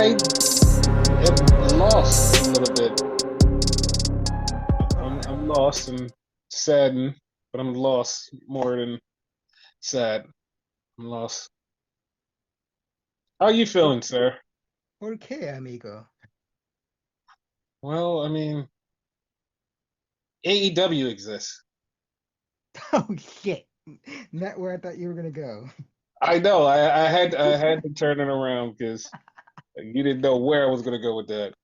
I am lost a little bit. I'm lost and saddened, but I'm lost more than sad. I'm lost. How you Por, feeling, sir? ¿Por qué, amigo? Well, I mean, AEW exists. Oh shit. Not where I thought you were gonna go. I know. I had to turn it around because you didn't know where I was gonna go with that.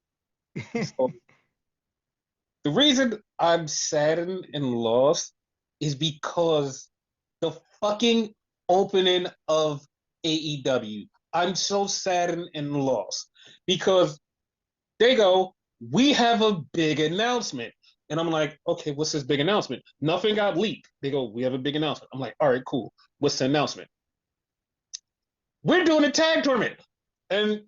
So the reason I'm saddened and lost is because the fucking opening of AEW. I'm so saddened and lost because they go, we have a big announcement. And I'm like, okay, what's this big announcement? Nothing got leaked. They go, we have a big announcement. I'm like, all right, cool. What's the announcement? We're doing a tag tournament. And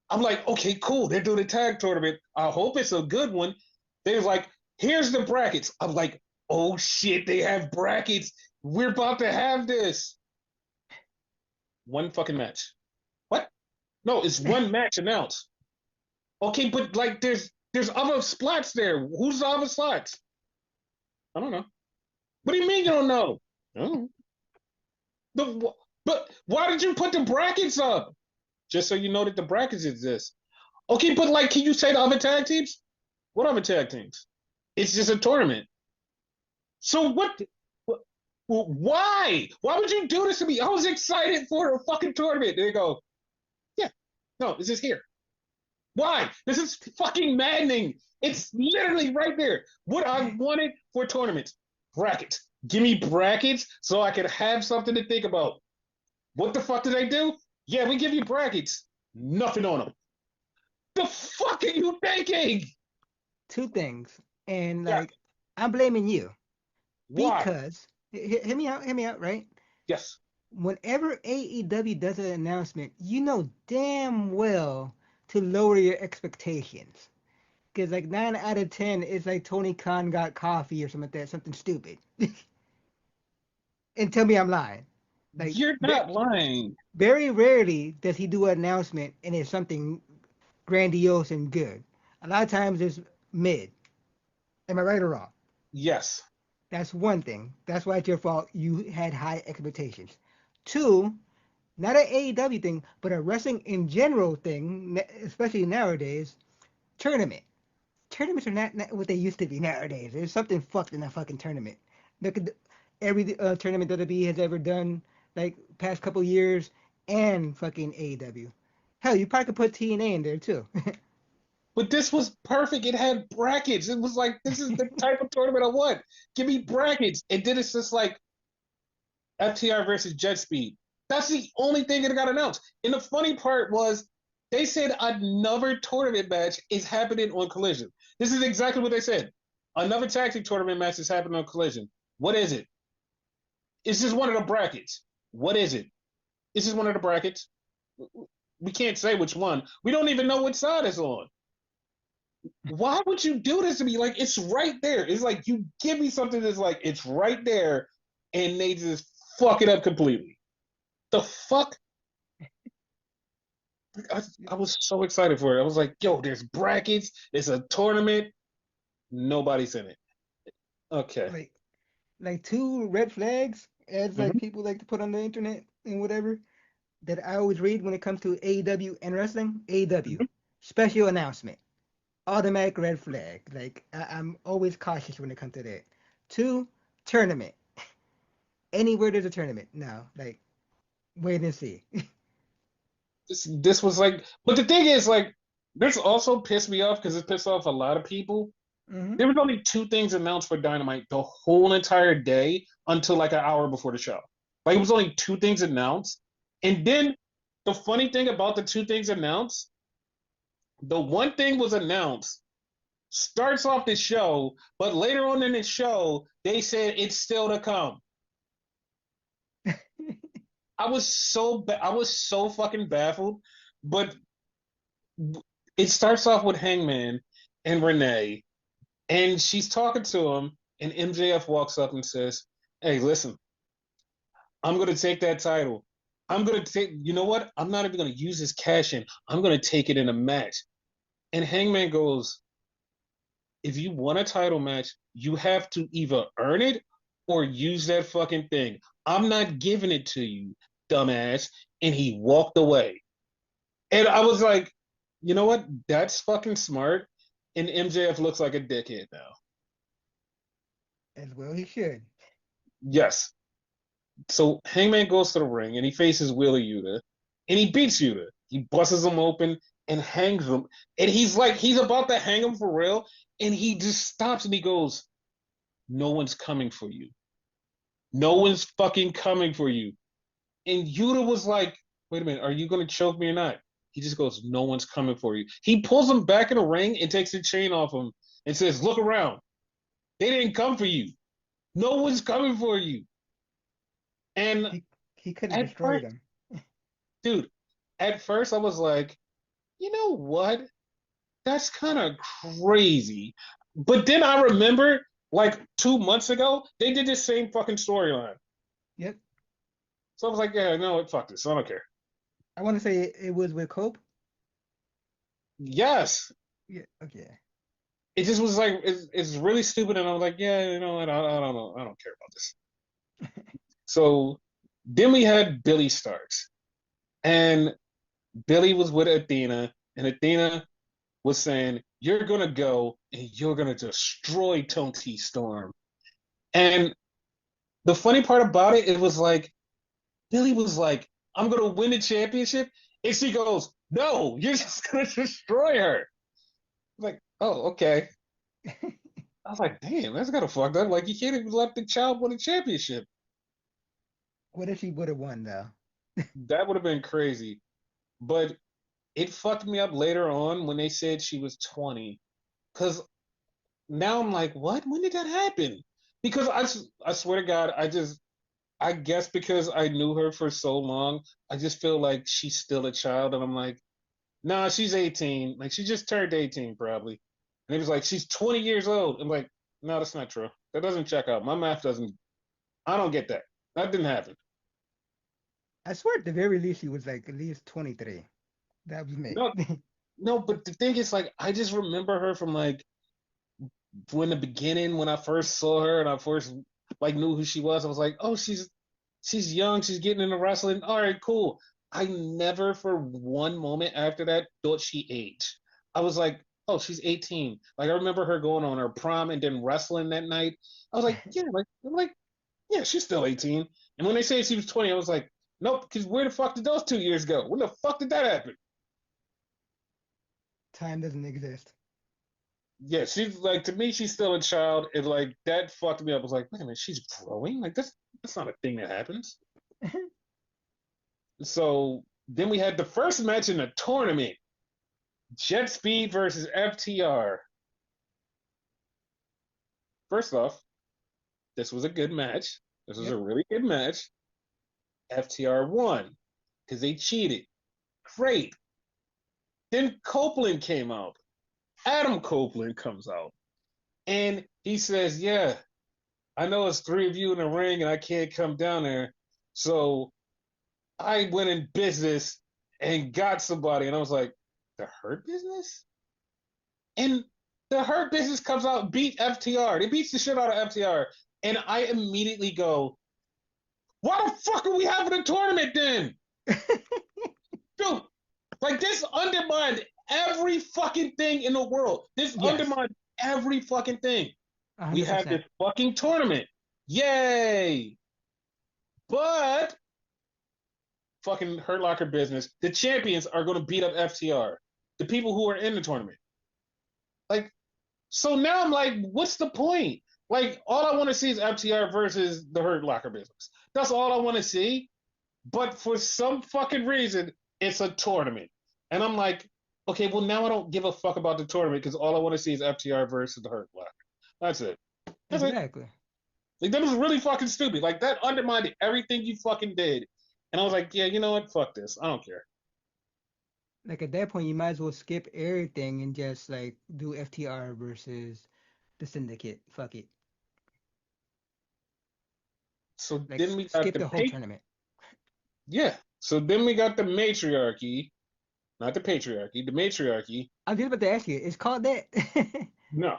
I'm like, okay, cool. They're doing a tag tournament. I hope it's a good one. They're like, here's the brackets. I'm like, oh shit, they have brackets. We're about to have this. One fucking match. What? No, it's one match announced. Okay, but like there's other slots there. Who's the other slots? I don't know. What do you mean you don't know? Oh. The, but why did you put the brackets up? Just so you know that the brackets exist. Okay, but like, can you say the other tag teams? What other tag teams? It's just a tournament. So what? Why? Why would you do this to me? I was excited for a fucking tournament. They go, yeah, no, it's just here. Why? This is fucking maddening. It's literally right there. What I wanted for tournaments. Brackets. Give me brackets so I can have something to think about. What the fuck did they do? Yeah, we give you brackets. Nothing on them. The fuck are you thinking? Two things. And Yeah. like I'm blaming you Why? because hear me out, right? Yes. Whenever AEW does an announcement, you know damn well to lower your expectations. Because like 9 out of 10 is like Tony Khan got coffee or something like that, something stupid. And tell me I'm lying. Like You're not lying. very rarely does he do an announcement and it's something grandiose and good. A lot of times it's mid. Am I right or wrong? Yes. That's one thing. That's why it's your fault. You had high expectations. Two, not an AEW thing, but a wrestling in general thing, especially nowadays. Tournament. Tournaments are not what they used to be nowadays. There's something fucked in that fucking tournament. Look at every tournament WWE has ever done, like past couple years, and fucking AEW. Hell, you probably could put TNA in there too. But this was perfect. It had brackets. It was like, this is the type of tournament I want. Give me brackets. And then it's just like FTR versus Jet Speed. That's the only thing that got announced. And the funny part was they said another tournament match is happening on Collision. This is exactly what they said. Another tag team tournament match is happening on Collision. What is it? It's just one of the brackets. What is it? It's just one of the brackets. We can't say which one. We don't even know which side it's on. Why would you do this to me? Like, it's right there. It's like you give me something that's like it's right there, and they just fuck it up completely. The fuck? I was so excited for it. I was like, yo, there's brackets. It's a tournament. Nobody's in it. Okay. like like two red flags, as like Mm-hmm. people like to put on the internet and whatever, that I always read when it comes to AEW and wrestling. AEW special announcement, automatic red flag. Like I'm always cautious when it comes to that. Two, tournament. Anywhere there's a tournament, no, like wait and see. This was like, but the thing is, like, this also pissed me off because it pissed off a lot of people. Hmm. There was only two things announced for Dynamite the whole entire day until like an hour before the show. Like it was only two things announced. And then the funny thing about the two things announced, the one thing was announced, starts off the show, but later on in the show, they said it's still to come. I was so fucking baffled. But it starts off with Hangman and Renee, and she's talking to him, and MJF walks up and says, "Hey, listen, I'm going to take that title. I'm gonna take. You know what? I'm not even gonna use this cash in. I'm gonna take it in a match. And Hangman goes, if you want a title match, you have to either earn it or use that fucking thing. I'm not giving it to you, dumbass. And he walked away. And I was like, you know what? That's fucking smart. And MJF looks like a dickhead now. As well, he should. Yes. So Hangman goes to the ring and he faces Wheeler Yuta and he beats Yuta. He busts him open and hangs him. And he's like, he's about to hang him for real. And he just stops and he goes, no one's coming for you. No one's fucking coming for you. And Yuta was like, wait a minute, are you going to choke me or not? He just goes, no one's coming for you. He pulls him back in the ring and takes the chain off him and says, look around. They didn't come for you. No one's coming for you. And He could have at destroyed first, him. dude, at first I was like, you know what? That's kind of crazy. But then I remember like 2 months ago, they did the same fucking storyline. Yep. So I was like, yeah, no, fuck this. I don't care. I want to say it was with Cope. Yes. Yeah. Okay. It just was like, it's really stupid. And I was like, yeah, you know what? I don't know. I don't care about this. So then we had Billy Starks. And Billy was with Athena. And Athena was saying, you're going to go and you're going to destroy Tony Storm. And the funny part about it, it was like, Billy was like, I'm going to win the championship. And she goes, no, you're just going to destroy her. I was like, oh, okay. I was like, damn, that's kind of fucked up. Like, you can't even let the child win a championship. What if she would have won though? That would have been crazy. But it fucked me up later on when they said she was 20. Because now I'm like, what? When did that happen? Because I swear to God, I guess because I knew her for so long, I just feel like she's still a child. And I'm like, nah, she's 18. Like, she just turned 18 probably. And he was like, she's 20 years old. I'm like, no, that's not true. That doesn't check out. My math doesn't, I don't get that. That didn't happen. I swear at the very least she was like at least 23. That was me. No, no, but the thing is, like, I just remember her from like when the beginning, when I first saw her and I first like knew who she was. I was like, oh, she's young, she's getting into wrestling. All right, cool. I never for one moment after that thought she aged. I was like, oh, she's 18. Like I remember her going on her prom and then wrestling that night. I was like, yeah, yeah, she's still 18. And when they say she was 20, I was like, nope, because where the fuck did those 2 years go? When the fuck did that happen? Time doesn't exist. Yeah, she's like to me, she's still a child, and like that fucked me up. I was like, wait a minute, she's growing. Like that's not a thing that happens. So then we had the first match in the tournament: Jet Speed versus FTR. First off, this was a good match. This was a Yep. really good match. FTR won because they cheated. Great. Then Copeland came out. Adam Copeland comes out, and he says, "Yeah, I know it's three of you in the ring and I can't come down there. So I went in business and got somebody." And I was like, the Hurt Business? And the Hurt Business comes out and beat FTR. They beats the shit out of FTR. And I immediately go, why the fuck are we having a tournament then? Dude, like this undermined every fucking thing in the world. This Yes. undermined every fucking thing. We have this 100%. fucking tournament. Yay! But fucking Hurt Locker business. The champions are going to beat up FTR, the people who are in the tournament. Like, so now I'm like, what's the point? Like, all I want to see is FTR versus the Hurt Locker business. That's all I want to see. But for some fucking reason, it's a tournament. And I'm like, okay, well, now I don't give a fuck about the tournament because all I want to see is FTR versus the Hurt Locker. That's it. That's it. Exactly. Like, that was really fucking stupid. Like, that undermined everything you fucking did. And I was like, yeah, you know what? Fuck this. I don't care. Like at that point, you might as well skip everything and just like do FTR versus the Syndicate. Fuck it. So Like then we got skip the the whole pay. tournament. Yeah. So then we got the matriarchy, not the patriarchy, the matriarchy. I was just about to ask you, it's called that? No.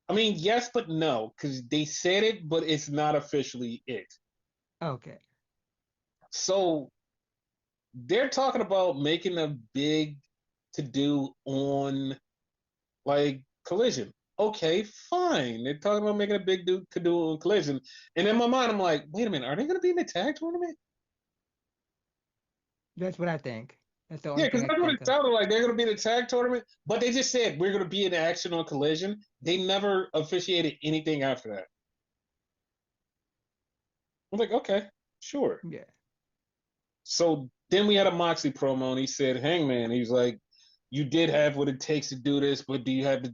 I mean, yes, but no, because they said it, but it's not officially it. Okay. So they're talking about making a big to do on like Collision. Okay, fine. They're talking about making a big to do on Collision. And in my mind, I'm like, wait a minute, are they going to be in the tag tournament? That's what I think. That's the Yeah, only because thing I that's can what think it of. sounded like. They're going to be in the tag tournament, but they just said we're going to be in action on Collision. They never officiated anything after that. I'm like, okay, sure. Yeah. So then we had a Moxley promo, and he said, Hangman, he's like, you did have what it takes to do this, but do you have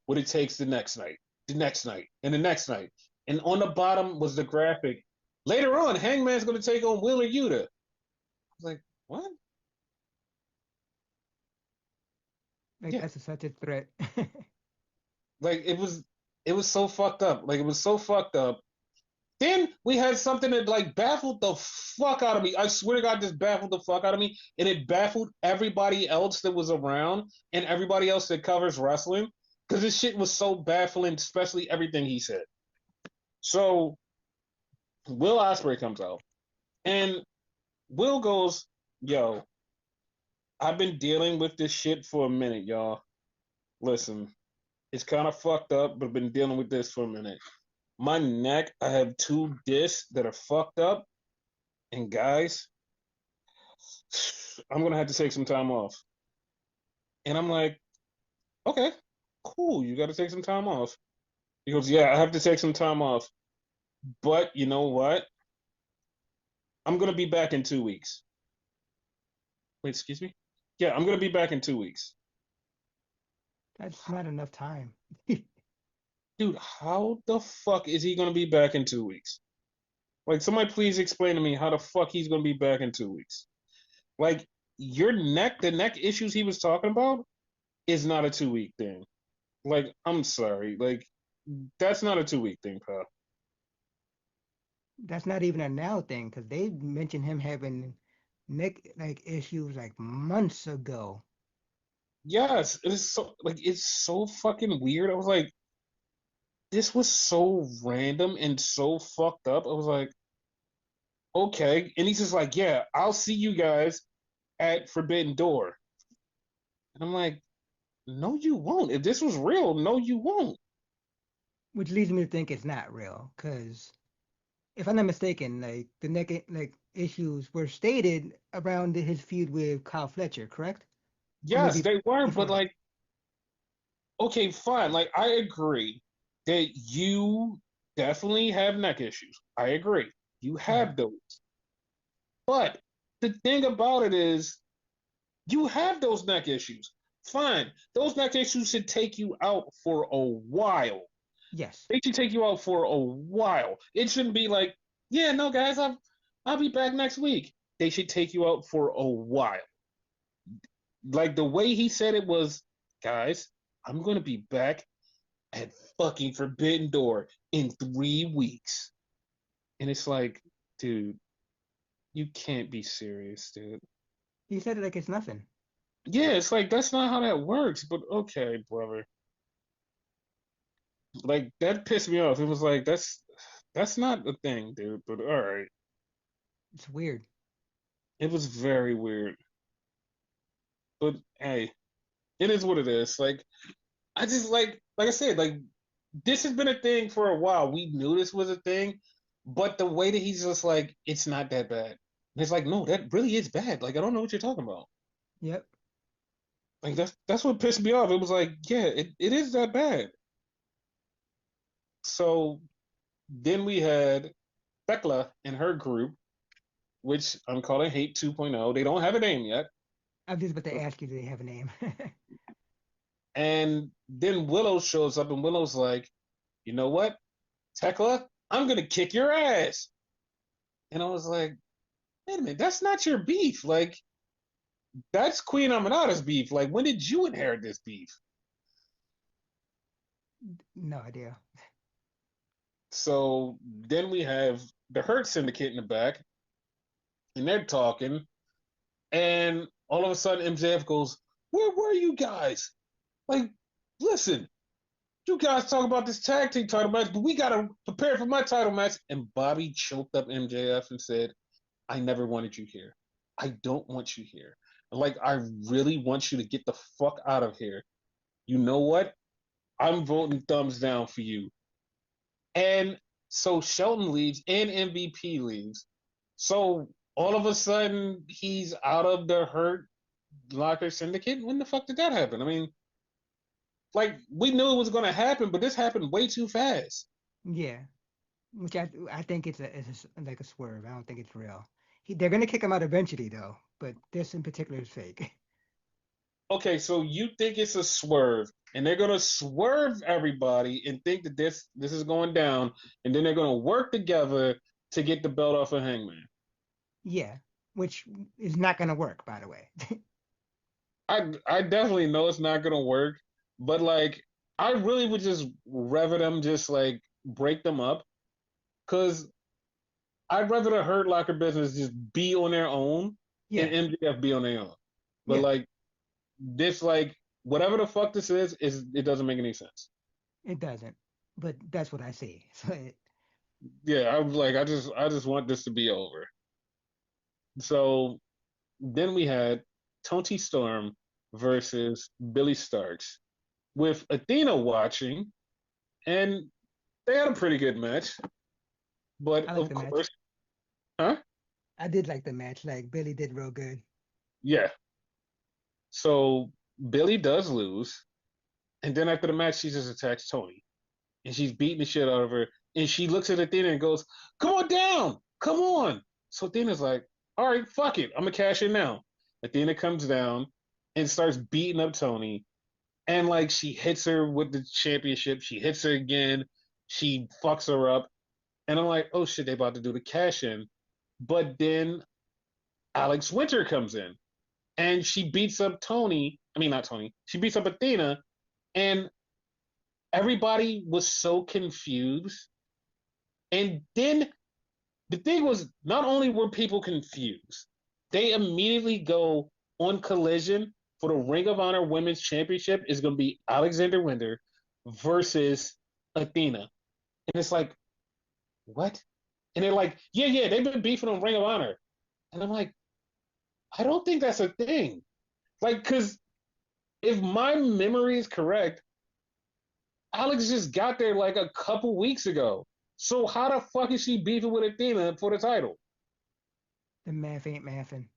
what it takes the next night, and the next night? And on the bottom was the graphic. Later on, Hangman's going to take on Wheeler Yuta. I was like, what? Like Yeah, that's such a threat. like it was so fucked up. Like it was so fucked up. Then we had something that like baffled the fuck out of me. I swear to God, this baffled the fuck out of me, and it baffled everybody else that was around and everybody else that covers wrestling because this shit was so baffling, especially everything he said. So Will Ospreay comes out, and Will goes, "Yo, I've been dealing with this shit for a minute, y'all. Listen, it's kind of fucked up, but I've been dealing with this for a minute. My neck, I have two discs that are fucked up, and guys." I'm gonna have to take some time off. And I'm like, okay, cool. You got to take some time off. He goes, yeah, I have to take some time off. But you know what? I'm gonna be back in 2 weeks. Wait, excuse me? Yeah, I'm gonna be back in 2 weeks. That's not enough time. Dude, how the fuck is he gonna be back in 2 weeks? Like, somebody please explain to me how the fuck he's gonna be back in 2 weeks. Like, the neck issues he was talking about is not a 2 week thing. Like, I'm sorry. Like, that's not a 2 week thing, pal. That's not even a now thing because they mentioned him having neck like issues like months ago. Yes, it is so like it's so fucking weird. I was like, this was so random and so fucked up. I was like, okay. And he's just like, yeah, I'll see you guys at Forbidden Door. And I'm like, no, you won't. If this was real, no, you won't. Which leads me to think it's not real because if I'm not mistaken, like the neck like issues were stated around his feud with Kyle Fletcher, correct? Or Yes, maybe they were, but before that. like, okay, fine. Like, I agree that you definitely have neck issues. I agree. You Hmm. have those. But the thing about it is, you have those neck issues. Fine. Those neck issues should take you out for a while. Yes. They should take you out for a while. It shouldn't be like, yeah, no, guys, I'll be back next week. They should take you out for a while. Like the way he said it was, guys, I'm gonna be back at fucking Forbidden Door in 3 weeks. And it's like, dude, you can't be serious, dude. He said it like it's nothing. Yeah, it's like that's not how that works, but okay, brother. Like that pissed me off. It was like that's not a thing, dude. But all right, It's weird. it was very weird. But hey, it is what it is. Like I just like I said, like this has been a thing for a while. We knew this was a thing, but the way that he's just like, it's not that bad. And it's like, no, that really is bad. Like I don't know what you're talking about. Yep. Like that's what pissed me off. It was like, yeah, it is that bad. So then we had Thekla and her group, which I'm calling Hate 2.0. They don't have a name yet. I was just about to ask you, do they have a name? And then Willow shows up, and Willow's like, you know what, Tekla, I'm gonna kick your ass. And I was like, wait a minute, that's not your beef. Like, that's Queen Aminata's beef. Like, when did you inherit this beef? No idea. So then we have the Hurt Syndicate in the back, and they're talking. And all of a sudden, MJF goes, "Where were you guys? Like, listen, you guys talk about this tag team title match, but we gotta prepare for my title match." And Bobby choked up MJF and said, "I never wanted you here. I don't want you here. Like, I really want you to get the fuck out of here. You know what? I'm voting thumbs down for you." And so Shelton leaves and MVP leaves. So all of a sudden he's out of the Hurt Locker Syndicate. When the fuck did that happen? I mean, like we knew it was going to happen, but this happened way too fast. Yeah, which I think like a swerve. I don't think it's real. They're gonna kick him out eventually though, but this in particular is fake. Okay, so you think it's a swerve, and they're gonna swerve everybody and think that this is going down, and then they're gonna work together to get the belt off of Hangman. Yeah, which is not gonna work, by the way. I definitely know it's not gonna work, but like I really would just rather them just like break them up because I'd rather the Hurt Locker business just be on their own and Yeah, MJF be on their own. But yeah, like this, like whatever the fuck this is it doesn't make any sense. it doesn't, but that's what I see. So Yeah, I was like I just want this to be over. So then we had Tony Storm versus Billy Starks with Athena watching, and they had a pretty good match. But I like of the match. course, huh? I did like the match. Like Billy did real good. Yeah. So Billy does lose, and then after the match, she just attacks Tony, and she's beating the shit out of her. And she looks at Athena and goes, "Come on down, come on." So Athena's like, "All right, fuck it, I'm gonna cash in now." Athena comes down and starts beating up Tony, and like she hits her with the championship. She hits her again. She fucks her up, and I'm like, "Oh shit, they about to do the cash in." But then Alex Winter comes in and she beats up Tony. I mean, not Tony. She beats up Athena, and everybody was so confused. And then the thing was, not only were people confused, they immediately go on Collision for the Ring of Honor Women's Championship is going to be Alexander Winter versus Athena, and it's like, what? And they're like, yeah, yeah, they've been beefing on Ring of Honor, and I'm like, I don't think that's a thing. Like, because if my memory is correct, Alex just got there like a couple weeks ago. So how the fuck is she beefing with Athena for the title? The math ain't mathing.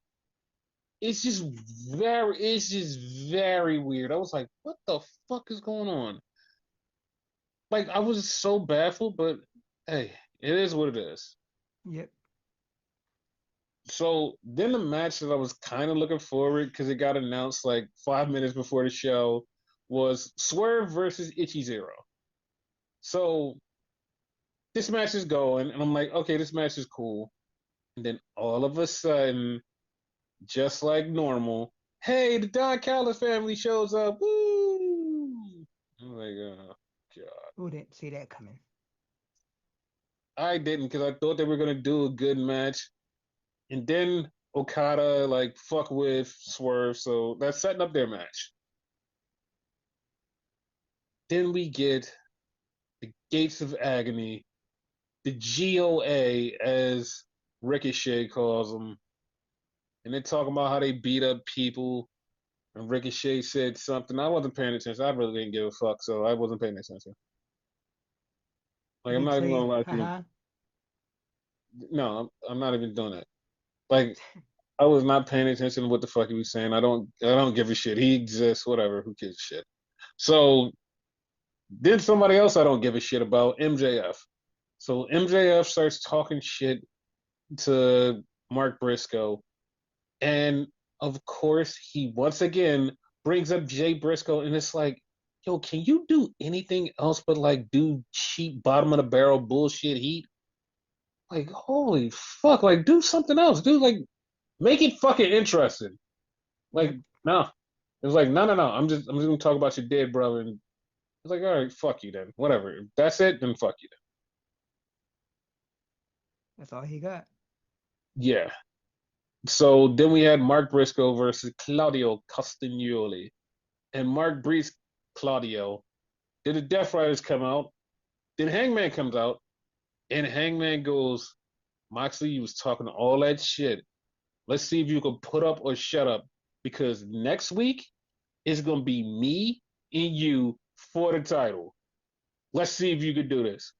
It's just very weird. I was like, what the fuck is going on? Like I was so baffled, but hey, it is what it is. Yep. So then the match that I was kind of looking forward because it got announced like 5 minutes before the show was Swerve versus Itchy Zero. So this match is going, and I'm like, okay, this match is cool. And then all of a sudden, just like normal, hey, the Don Callis family shows up. Woo! I'm like, oh god, Who didn't see that coming? I didn't because I thought they were gonna do a good match, and then Okada like fuck with Swerve, so that's setting up their match. Then we get the Gates of Agony, the GOA as Ricochet calls them, and they're talking about how they beat up people. And Ricochet said something. I wasn't paying attention. I really didn't give a fuck, so I wasn't paying attention. Like He I'm didn't not even say gonna lie to you. haha. No, I'm not even doing that. Like I was not paying attention to what the fuck he was saying. I don't give a shit. He exists, whatever. Who gives a shit? So then somebody else I don't give a shit about, MJF. So MJF starts talking shit to Mark Briscoe, and of course he once again brings up Jay Briscoe, and it's like, yo, can you do anything else but like do cheap bottom of the barrel bullshit heat? Like, holy fuck, like do something else. Do like make it fucking interesting. Like, Yep. no. It was like, no, no, no. I'm just gonna talk about your dead brother. And it's like, all right, fuck you then. Whatever. If that's it, then fuck you That's all he got. then. Yeah. So then we had Mark Briscoe versus Claudio Castagnoli. And Mark Brees Claudio. Then the Death Riders come out. Then Hangman comes out. And Hangman goes, Moxley, you was talking all that shit. Let's see if you can put up or shut up. Because next week it's gonna be me and you for the title. Let's see if you can do this.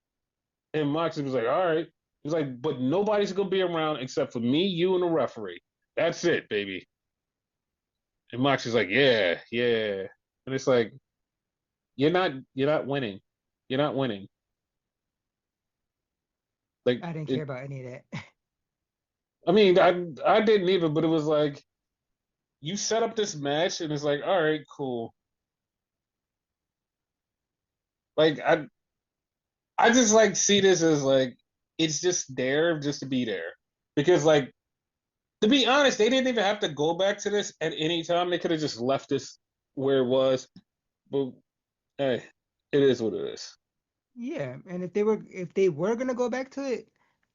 And Moxley was like, all right. He's like, but nobody's gonna be around except for me, you, and the referee. That's it, baby. And Moxley's like, yeah, yeah. And it's like, you're not winning. You're not winning. Like I didn't care it, about any of that. I mean, I didn't either, but it was like you set up this match and it's like, all right, cool. Like I just like see this as like it's just there just to be there. Because like to be honest, they didn't even have to go back to this at any time. They could have just left this where it was. But hey, it is what it is. Yeah, and if they were gonna go back to it,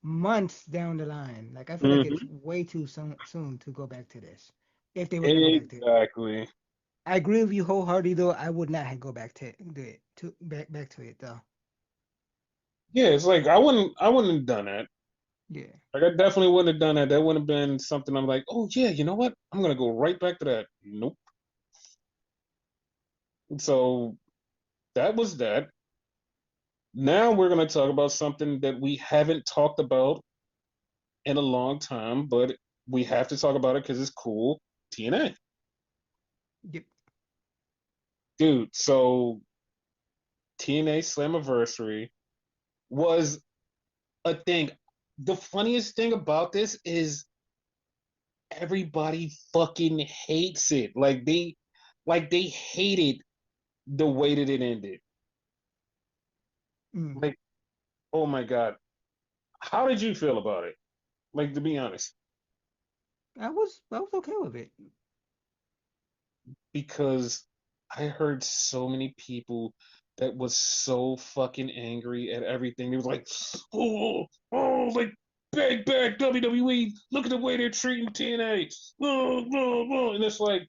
months down the line, like I feel like it's Mm-hmm. way too soon to go back to this. If they were to go back to it, Exactly. I agree with you wholeheartedly. Though I would not have go back to back to it though. Yeah, it's like I wouldn't have done that. Yeah, Like I definitely wouldn't have done that. That would have been something I'm like, oh yeah, you know what? I'm gonna go right back to that. Nope. So that was that. Now we're gonna talk about something that we haven't talked about in a long time, but we have to talk about it because it's cool. TNA. yep. Dude, so TNA Slammiversary was a thing. The funniest thing about this is everybody fucking hates it. Like they hated the way that it ended. Mm. Like, oh my god. How did you feel about it? Like to be honest. I was okay with it. Because I heard so many people that was so fucking angry at everything. It was like, like bad WWE. Look at the way they're treating TNA. And it's like,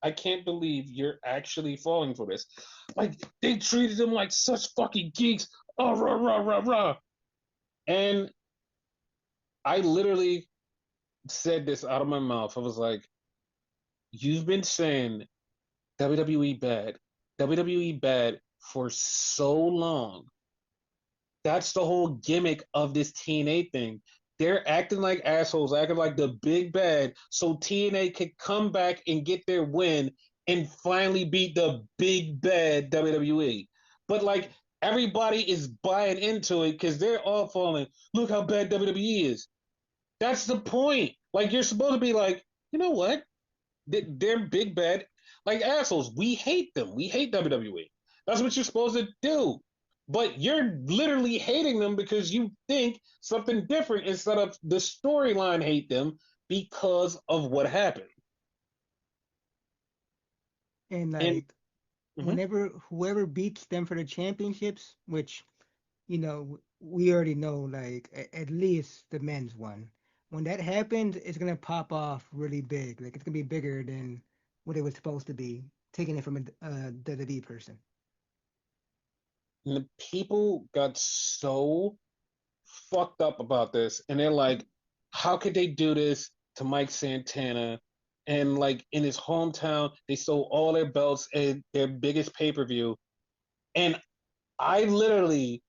I can't believe you're actually falling for this. Like they treated them like such fucking geeks. Oh, rah rah rah rah. And I literally said this out of my mouth. I was like, you've been saying WWE bad. WWE bad for so long. That's the whole gimmick of this TNA thing. They're acting like assholes, acting like the big bad, so TNA could come back and get their win and finally beat the big bad WWE. But like everybody is buying into it because they're all falling. Look how bad WWE is. That's the point. Like you're supposed to be like, you know what? They're big bad, like assholes. We hate them. We hate WWE. That's what you're supposed to do. But you're literally hating them because you think something different instead of the storyline hate them because of what happened. And And like mhm. whenever whoever beats them for the championships, which we already know, like at least the men's one. When that happens, it's gonna pop off really big. Like it's gonna be bigger than what it was supposed to be, taking it from a WWE person. And the people got so fucked up about this, and they're like, "How could they do this to Mike Santana?" And like in his hometown, they stole all their belts at their biggest pay per view. And I literally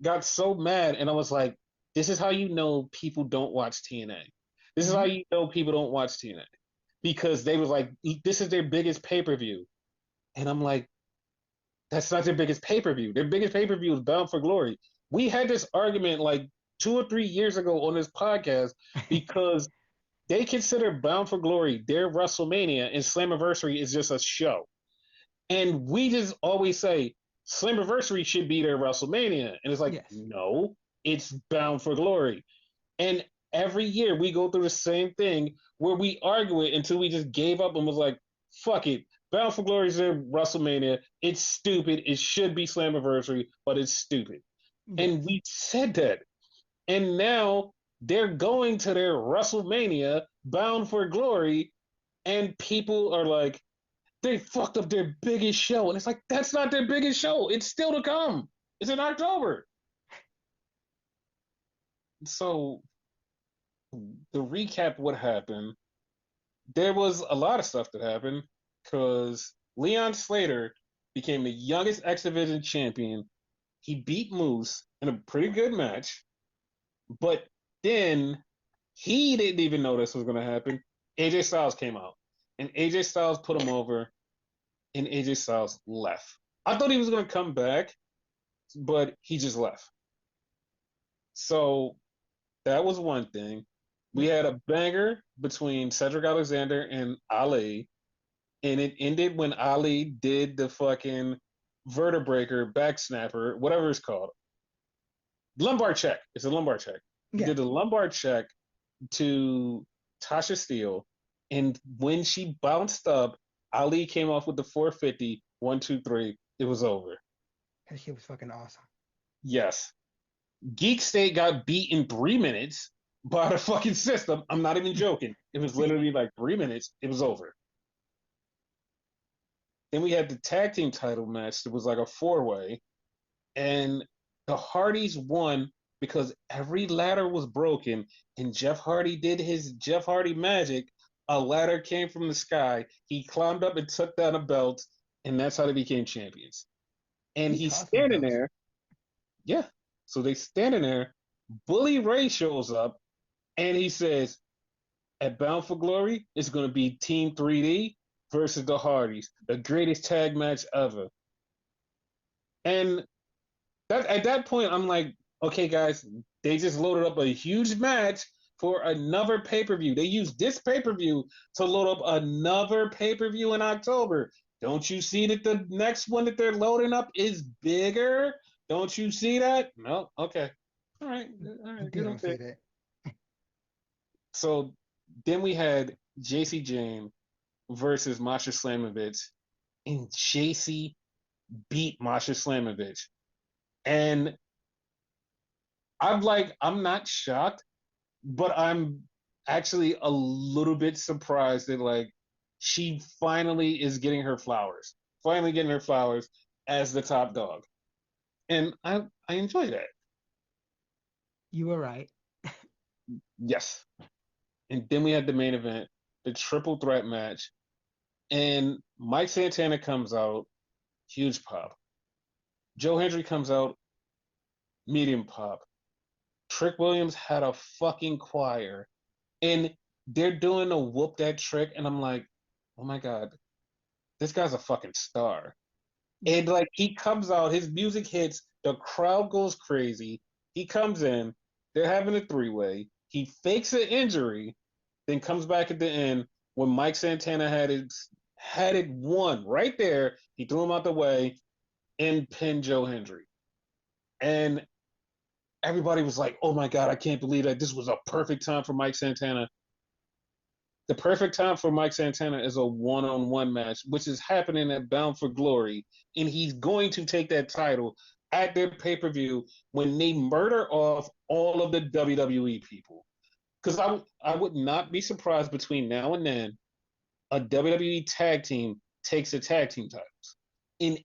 got so mad and I was like, this is how you know people don't watch TNA. This is how Hmm. you know people don't watch TNA. Because they was like, this is their biggest pay per view. And I'm like, that's not their biggest pay per view. Their biggest pay per view is Bound for Glory. We had this argument like 2 or 3 years ago on this podcast because they consider Bound for Glory their WrestleMania and Slammiversary is just a show. And we just always say Slammiversary should be their WrestleMania. And it's like, Yes. no, it's Bound for Glory. And every year we go through the same thing where we argue it until we just gave up and was like, fuck it. Bound for Glory is their WrestleMania. It's stupid. It should be Slammiversary, but it's stupid. And Yes. we said that. And now they're going to their WrestleMania Bound for Glory, and people are like, they fucked up their biggest show. And it's like, that's not their biggest show. It's still to come. It's in October. So, to recap what happened, there was a lot of stuff that happened because Leon Slater became the youngest X Division champion. He beat Moose in a pretty good match, but then he didn't even know this was going to happen. AJ Styles came out, and AJ Styles put him over, and AJ Styles left. I thought he was going to come back, but he just left. So that was one thing. We Yep. had a banger between Cedric Alexander and Ali, and it ended when Ali did the fucking vertebraker, back snapper, whatever it's called. Lumbar check. It's a lumbar check. He Yeah. did a lumbar check to Tasha Steele, and when she bounced up, Ali came off with the 450, 1, 2, 3. It was over. That shit was fucking awesome. Yes. Geek State got beat in 3 minutes by the fucking system. I'm not even joking. It was literally like 3 minutes. It was over. Then we had the tag team title match. It was like a four-way, and the Hardys won because every ladder was broken, and Jeff Hardy did his Jeff Hardy magic. A ladder came from the sky. He climbed up and took down a belt, and that's how they became champions. And He he's tossed some standing belts. there. Yeah. So they standing there. Bully Ray shows up, and he says, at Bound for Glory, it's going to be Team 3D versus the Hardys, the greatest tag match ever. And that at that point, I'm like, okay, guys, they just loaded up a huge match for another pay per view. They used this pay per view to load up another pay per view in October. Don't you see that the next one that they're loading up is bigger? Don't you see that? No. Okay. All right. All You right. do Good. don't Okay. see that. So then we had JC Jane versus Masha Slamovich, and JC beat Masha Slamovich. And I'm not shocked, but I'm actually a little bit surprised that like she finally is getting her flowers, finally getting her flowers as the top dog, and I enjoy that. You were right. Yes, and then we had the main event, the triple threat match, and Mike Santana comes out, huge pop. Joe Hendry comes out, medium pop. Trick Williams had a fucking choir, and they're doing a whoop that trick, and I'm like, oh my god, this guy's a fucking star. Yep. And like he comes out, his music hits, the crowd goes crazy. He comes in, they're having a three-way. He fakes an injury, then comes back at the end when Mike Santana had it won right there. He threw him out the way and pinned Joe Hendry. And everybody was like, "Oh my god, I can't believe that! This was a perfect time for Mike Santana." The perfect time for Mike Santana is a one-on-one match, which is happening at Bound for Glory, and he's going to take that title at their pay-per-view when they murder off all of the WWE people. Because I would not be surprised between now and then a WWE tag team takes the tag team titles. In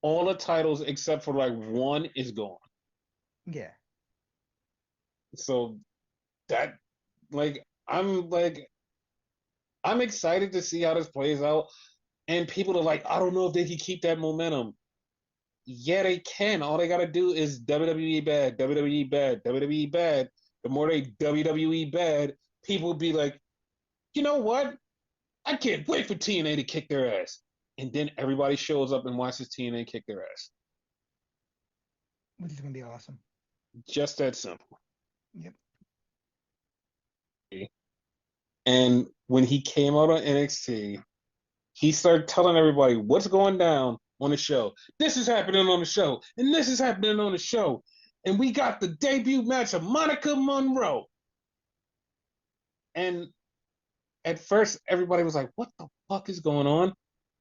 all the titles except for like one is gone. Yeah. So that like I'm excited to see how this plays out. And people are like, I don't know if they can keep that momentum. Yeah, they can. All they got to do is WWE bad, WWE bad, WWE bad. The more they WWE bad, people will be like, you know what? I can't wait for TNA to kick their ass. And then everybody shows up and watches TNA kick their ass. Which is gonna be awesome. Just that simple. Yep. And when he came out on NXT, he started telling everybody what's going down on the show. This is happening on the show, and this is happening on the show. And we got the debut match of Monica Monroe. And at first, everybody was like, what the fuck is going on?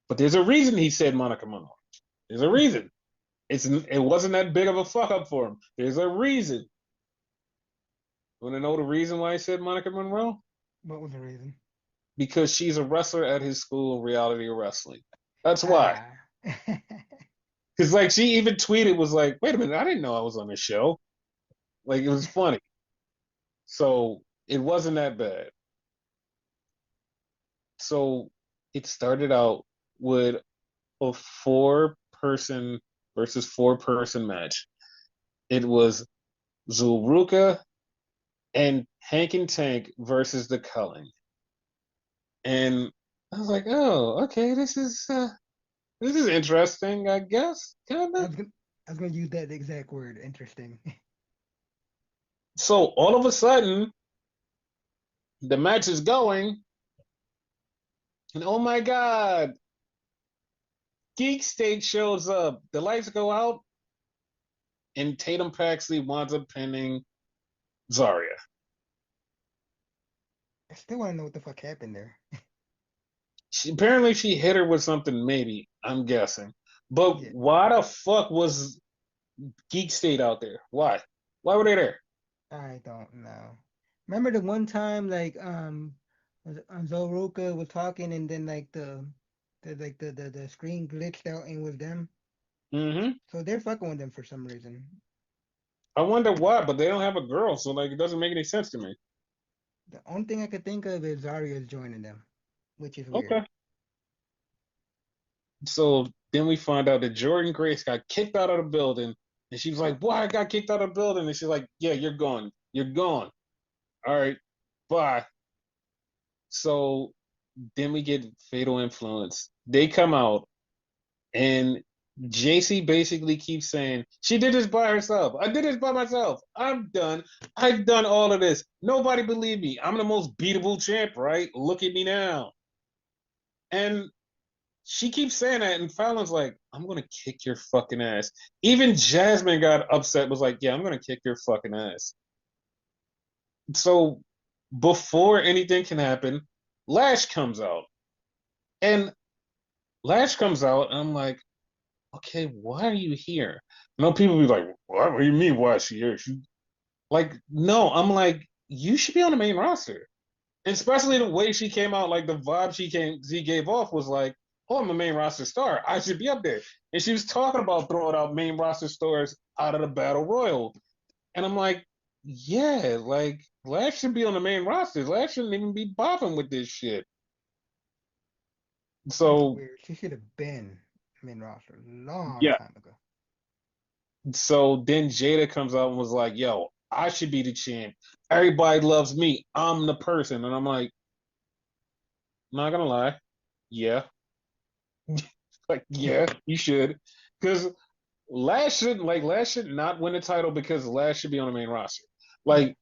But there's a reason he said Monica Monroe. There's a reason. It wasn't that big of a fuck up for him. There's a reason. Want to know the reason why I said Monica Monroe? What was the reason? Because she's a wrestler at his school in reality wrestling. That's why. Ah. Because like she even tweeted was like, wait a minute, I didn't know I was on this show. Like it was funny. So it wasn't that bad. So it started out with a 4-person versus 4-person match. It was Zulruka and Hank and Tank versus the Culling. And I was like, oh, okay, this is interesting, I guess, kind I of. was gonna, I was gonna use that exact word. Interesting. So all of a sudden, the match is going, and oh my god, Geek State shows up. The lights go out, and Tatum Paxley winds up pinning Zarya. I still want to know what the fuck happened there. Apparently she hit her with something, maybe, I'm guessing. But Yeah, why the fuck was Geek State out there? Why? Why were they there? I don't know. Remember the one time like Zoroka was talking and then like the screen glitched out and it was them. Mm-hmm. So they're fucking with them for some reason. I wonder why, but they don't have a girl, so like it doesn't make any sense to me. The only thing I could think of is Zarya's joining them, which is weird. Okay. So then we find out that Jordan Grace got kicked out of the building, and she was like, "Why I got kicked out of the building?" And she's like, "Yeah, you're gone. You're gone. All right, bye." So then we get Fatal Influence. They come out, and JC basically keeps saying, "She did this by herself. I did this by myself. I'm done. I've done all of this. Nobody believed me. I'm the most beatable champ, right? Look at me now." And she keeps saying that, and Fallon's like, "I'm gonna kick your fucking ass." Even Jasmine got upset, was like, "Yeah, I'm gonna kick your fucking ass." So before anything can happen, Lash comes out, and Lash comes out, and I'm like, "Okay, why are you here?" I know people be like, "What do you mean? Why is she here?" Like, no, I'm like, you should be on the main roster. And especially the way she came out, like the vibe she gave off was like, "Oh, I'm a main roster star. I should be up there." And she was talking about throwing out main roster stars out of the battle royal, and I'm like, yeah, like Lash should be on the main roster. Lash shouldn't even be bopping with this shit. That's So weird. She should have been main roster a long yeah, time ago. so then Jada comes out and was like, "Yo, I should be the champ. Everybody loves me. I'm the person." And I'm like, not gonna lie, yeah, like yeah, you should, because Lash should not win the title because Lash should be on the main roster. Yeah. Like,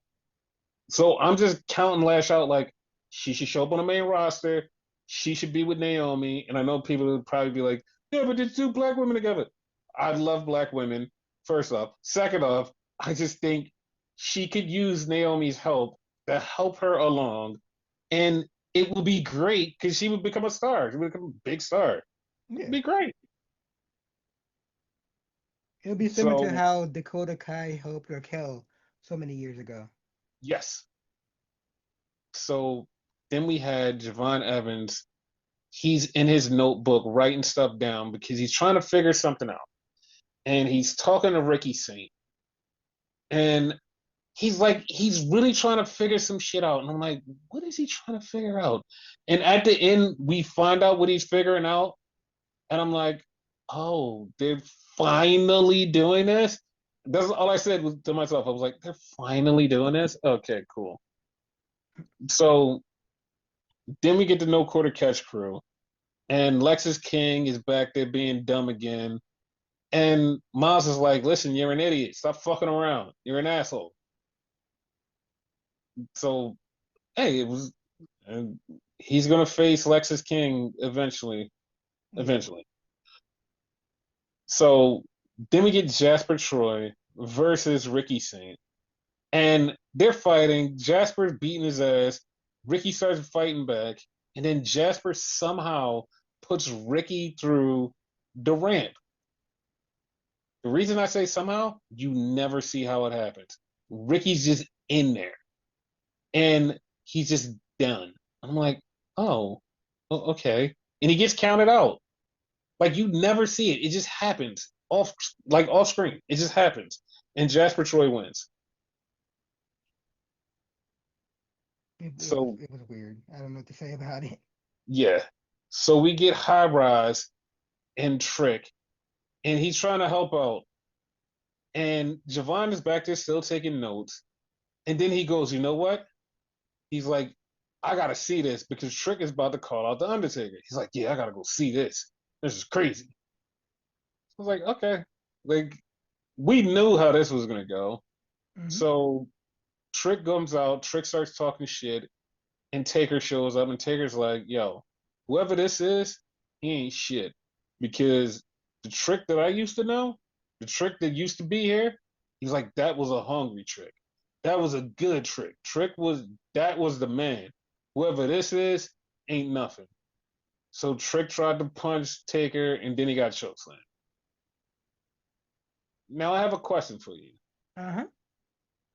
so I'm just counting Lash out like she should show up on the main roster. She should be with Naomi. And I know people would probably be like, yeah, but there's two black women together. I love black women, first off. Second off, I just think she could use Naomi's help to help her along. And it would be great because she would become a star. She would become a big star. It'd Yeah. be great. It'll be similar to So, how Dakota Kai helped Raquel so many years ago. yes. So then we had Javon Evans. He's in his notebook writing stuff down because he's trying to figure something out. And he's talking to Ricky Saint. And he's like, he's really trying to figure some shit out. And I'm like, what is he trying to figure out? And at the end, we find out what he's figuring out. And I'm like, oh, they're finally doing this. That's all I said was to myself. I was like, they're finally doing this? Okay, cool. So then we get the no quarter catch crew. And Lexus King is back there being dumb again. And Miles is like, listen, you're an idiot. Stop fucking around. You're an asshole. So, hey, it was, and he's going to face Lexus King eventually. Yeah. Eventually. So then we get Jasper Troy versus Ricky Saint. And they're fighting. Jasper's beating his ass. Ricky starts fighting back. And then Jasper somehow puts Ricky through the ramp. The reason I say somehow, you never see how it happens. Ricky's just in there. and he's just done. I'm like, oh, okay. And he gets counted out. Like you never see it. It just happens off screen. It just happens. And Jasper Troy wins. So it was weird. I don't know what to say about it. yeah. So we get High Rise and Trick, and he's trying to help out. And Javon is back there still taking notes. And then he goes, you know what? He's like, I gotta see this because Trick is about to call out the Undertaker. He's like, yeah, I gotta go see this. This is crazy. I was like, okay. Like we knew how this was gonna go. Hmm. So Trick comes out, Trick starts talking shit, and Taker shows up, and Taker's like, yo, whoever this is, he ain't shit. Because the Trick that I used to know, the Trick that used to be here, he's like, that was a hungry Trick. That was a good Trick. That was the man. Whoever this is, ain't nothing. So Trick tried to punch Taker, and then he got chokeslammed. Now I have a question for you. Uh-huh.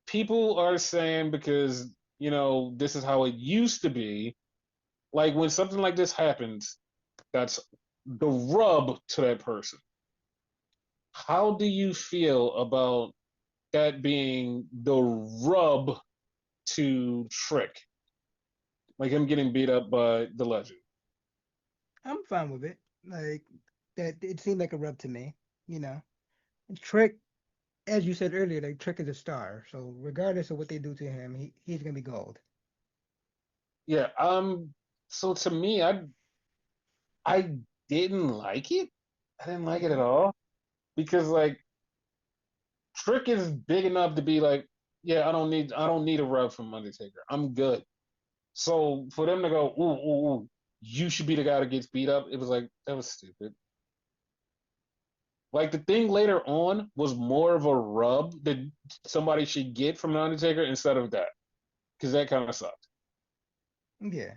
People are saying because this is how it used to be. Like when something like this happens, that's the rub to that person. How do you feel about that being the rub to Trick? Like him getting beat up by the legend. I'm fine with it. Like that, it seemed like a rub to me. You know, Trick, as you said earlier, like Trick is a star. So regardless of what they do to him, he's gonna be gold. Yeah. So to me, I didn't like it. I didn't like it at Hmm. all because like Trick is big enough to be like, yeah, I don't need a rub from Undertaker. I'm good. So for them to go, ooh, ooh, ooh, you should be the guy that gets beat up, it was like that was stupid. Like the thing later on was more of a rub that somebody should get from the Undertaker instead of that, because that kind of sucked. Yeah,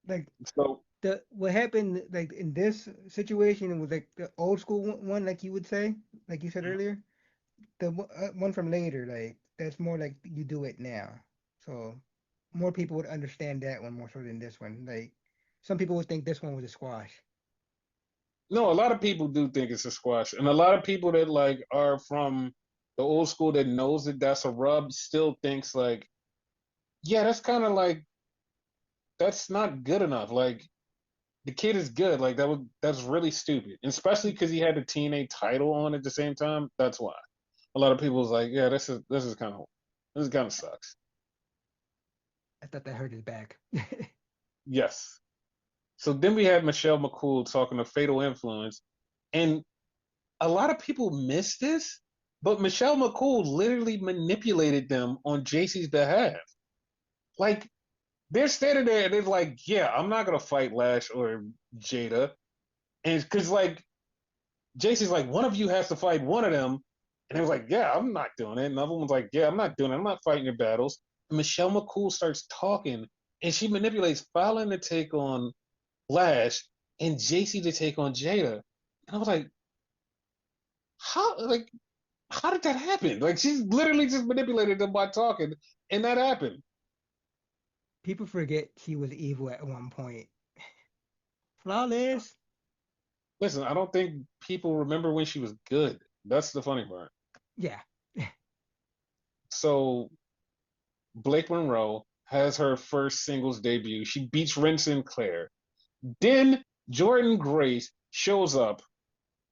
like So the what happened like in this situation was like the old school one, like you would say, like you said earlier. The one from later, like that's more like you do it now. So more people would understand that one more so than this one. Like some people would think this one was a squash. no, a lot of people do think it's a squash, and a lot of people that like are from the old school that knows that that's a rub still thinks like, yeah, that's kind of like that's not good enough. Like the kid is good. Like that's really stupid, and especially because he had the TNA title on at the same time. That's why a lot of people was like, yeah, this is kind of sucks. I thought that hurt his back. Yes. So then we had Michelle McCool talking to Fatal Influence, and a lot of people miss this, but Michelle McCool literally manipulated them on JC's behalf. Like they're standing there and they're like, yeah, I'm not gonna fight Lash or Jada, and because like JC's like, one of you has to fight one of them. And it was like, yeah, I'm not doing it. And the other one's like, yeah, I'm not doing it. I'm not fighting your battles. And Michelle McCool starts talking and she manipulates Fallon to take on Lash and JC to take on Jada. And I was like, how did that happen? Like she's literally just manipulated them by talking, and that happened. People forget she was evil at one point. Flawless. Listen, I don't think people remember when she was good. That's the funny part. Yeah. So Blake Monroe has her first singles debut. She beats Ren Sinclair. Then Jordan Grace shows up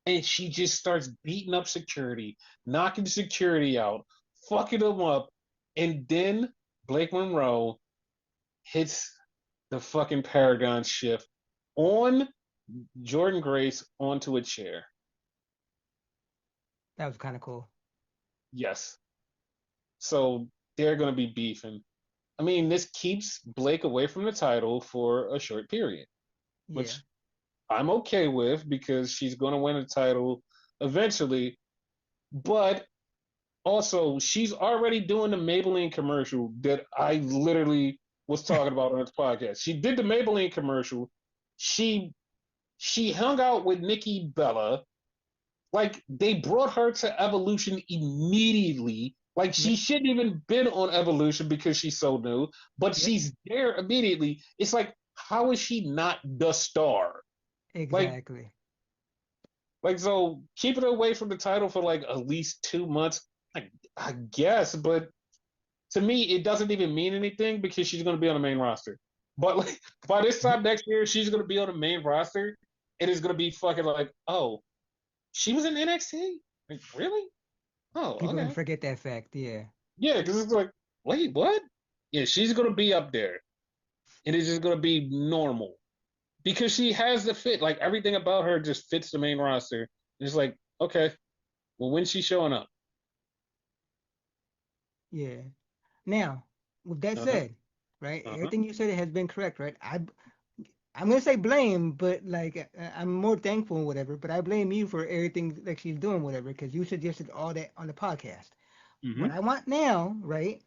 and she just starts beating up security, knocking security out, fucking them up. And then Blake Monroe hits the fucking Paragon shift on Jordan Grace onto a chair. That was kind of cool. Yes. So they're going to be beefing. I mean, this keeps Blake away from the title for a short period, Yeah. which I'm okay with because she's going to win the title eventually. But also, she's already doing the Maybelline commercial that I literally was talking about on this podcast. She did the Maybelline commercial. She she hung out with Nikki Bella. Like they brought her to Evolution immediately Like she Yep. shouldn't even been on Evolution because she's so new, but Yep. she's there immediately. It's like, how is she not the star? Like, Exactly. so keep it away from the title for like at least 2 months. I guess, but to me, it doesn't even mean anything because she's going to be on the main roster. But like by this time next year, she's going to be on the main roster. It is going to be fucking like, oh, she was in NXT. Like, really? Oh, People don't okay. forget that fact. Yeah. Yeah, because it's like, wait, what? Yeah, she's going to be up there, and it's just going to be normal because she has the fit. Like everything about her just fits the main roster. It's like, okay, well, when's she showing up? Yeah. Now, with that Uh huh. said, right, Uh huh. everything you said has been correct, right? I'm gonna say blame, but like I'm more thankful and whatever. But I blame you for everything that she's doing, whatever, because you suggested all that on the podcast. What Mm-hmm. I want now, right,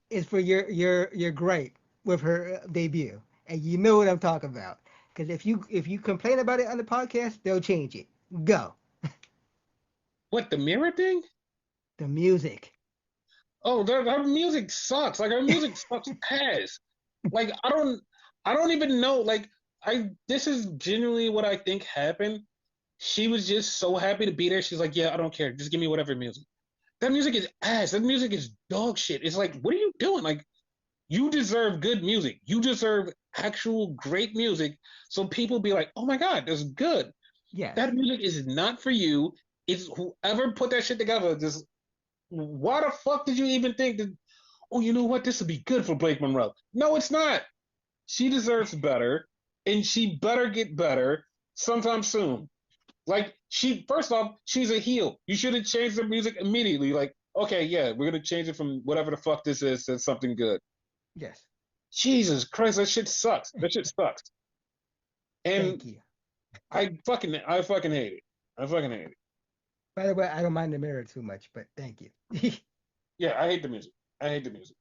is for your gripe with her debut, and you know what I'm talking about. Because if you complain about it on the podcast, they'll change it. Go. What, the mirror thing? The music. Oh, her music sucks. Like her music sucks ass. Like I don't even know. Like this is genuinely what I think happened. She was just so happy to be there. She's like, yeah, I don't care. Just give me whatever music. That music is ass. That music is dog shit. It's like, what are you doing? Like, you deserve good music. You deserve actual great music. So people be like, oh my God, that's good. Yes. That music is not for you. It's whoever put that shit together. Just why the fuck did you even think that? Oh, you know what? This would be good for Blake Monroe. No, it's not. She deserves better, and she better get better sometime soon. Like first off, she's a heel. You should have changed the music immediately. Like, okay, yeah, we're gonna change it from whatever the fuck this is to something good. Yes. Jesus Christ, that shit sucks. That shit sucks. And Thank you. I fucking hate it. I fucking hate it. By the way, I don't mind the mirror too much, but thank you. Yeah, I hate the music. I hate the music.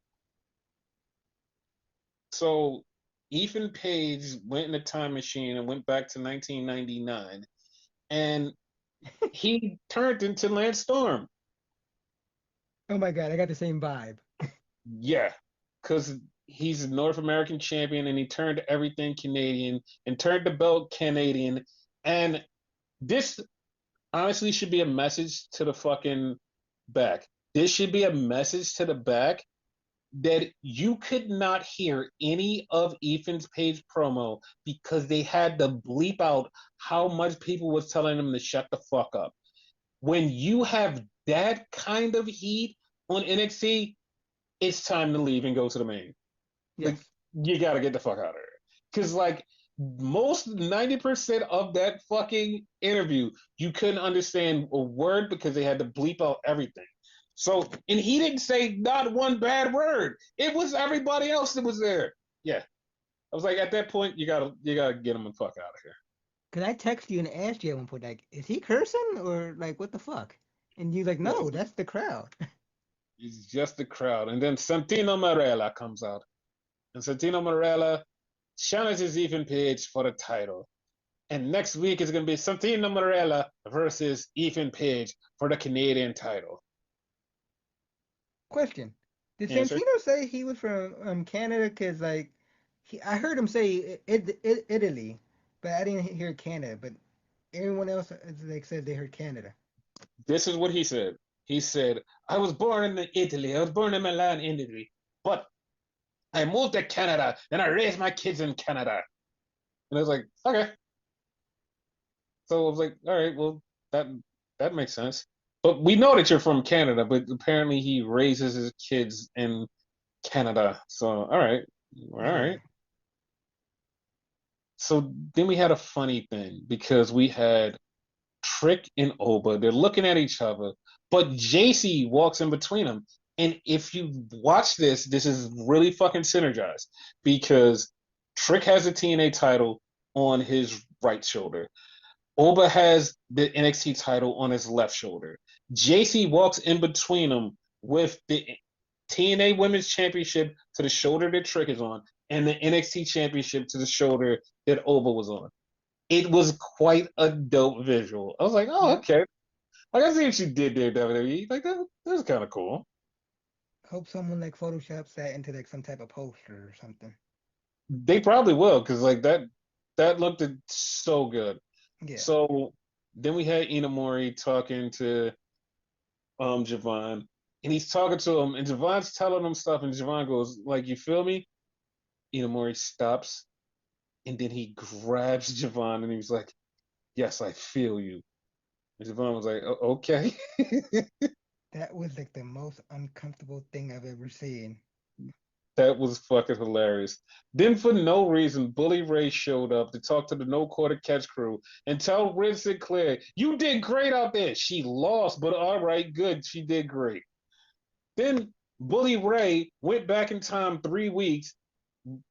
So Ethan Page went in a time machine and went back to 1999, and he turned into Lance Storm. Oh my God, I got the same vibe. Yeah, because he's a North American champion and he turned everything Canadian and turned the belt Canadian. And this honestly should be a message to the fucking back. This should be a message to the back that you could not hear any of Ethan's Page promo because they had to bleep out how much people was telling him to shut the fuck up. When you have that kind of heat on NXT, it's time to leave and go to the main. Like, Yes. you gotta get the fuck out of there. Cause like most 90% of that fucking interview, you couldn't understand a word because they had to bleep out everything. So, and he didn't say not one bad word. It was everybody else that was there. Yeah, I was like, at that point, you gotta get him the fuck out of here. Cause I texted you and asked you at one point, like, is he cursing or like what the fuck? And you like, No, no, that's the crowd. it's just the crowd. And then Santino Marella comes out, and Santino Marella challenges Ethan Page for the title. And next week is going to be Santino Marella versus Ethan Page for the Canadian title. Question: did Answer. Santino say he was from Canada? Cause like, I heard him say Italy, but I didn't hear Canada. But everyone else like said they heard Canada. This is what he said. He said, I was born in Italy. I was born in Milan, Italy. But I moved to Canada and I raised my kids in Canada. And I was like, okay. So I was like, all right, well, that makes sense. But we know that you're from Canada, but apparently he raises his kids in Canada. So, all Yeah. right. So then we had a funny thing because we had Trick and Oba. They're looking at each other, but JC walks in between them. And if you watch this, this is really fucking synergized because Trick has the TNA title on his right shoulder. Oba has the NXT title on his left shoulder. JC walks in between them with the TNA Women's Championship to the shoulder that Trick is on, and the NXT Championship to the shoulder that Oba was on. It was quite a dope visual. I was like, oh, Yep. okay. Like, I see what you did there, WWE. Like, that was kind of cool. Hope someone like photoshops that into like some type of poster or something. They probably will, because like that looked so good. Yeah. So then we had Inamori talking to Javon, and he's talking to him, and Javon's telling him stuff, and Javon goes, like, you feel me? Inamori stops, and then he grabs Javon, and he's like, yes, I feel you. And Javon was like, okay. That was like the most uncomfortable thing I've ever seen. That was fucking hilarious. Then, for no reason, Bully Ray showed up to talk to the no quarter catch crew and tell Red Sinclair, you did great out there. She lost, but all right, good. She did great. Then Bully Ray went back in time 3 weeks,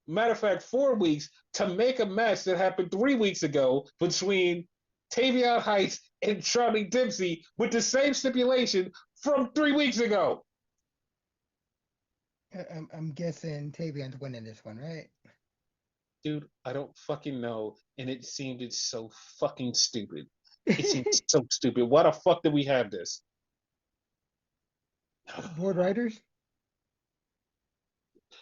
matter of fact, 4 weeks, to make a match that happened 3 weeks ago between Tavion Heights and Charlie Dempsey with the same stipulation from 3 weeks ago. I'm guessing Tavion's winning this one, right? Dude, I don't fucking know. And it seemed it's so fucking stupid. It seemed so stupid. Why the fuck did we have this? Board writers?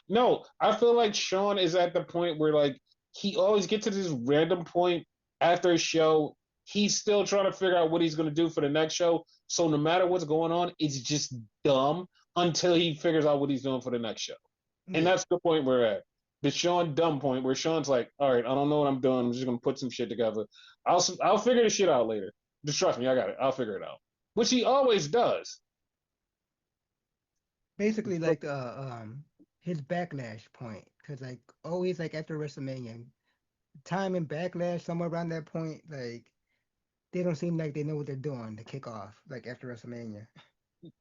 No, I feel like Sean is at the point where like he always gets to this random point after a show. He's still trying to figure out what he's gonna do for the next show. So no matter what's going on, it's just dumb until he figures out what he's doing for the next show. And Yeah, that's the point we're at. The Sean dumb point where Sean's like, all right, I don't know what I'm doing. I'm just gonna put some shit together. I'll figure this shit out later. Just trust me, I got it. I'll figure it out. Which he always does. basically like his backlash point, because like always like after WrestleMania, time and backlash somewhere around that point, like they don't seem like they know what they're doing to kick off like after WrestleMania.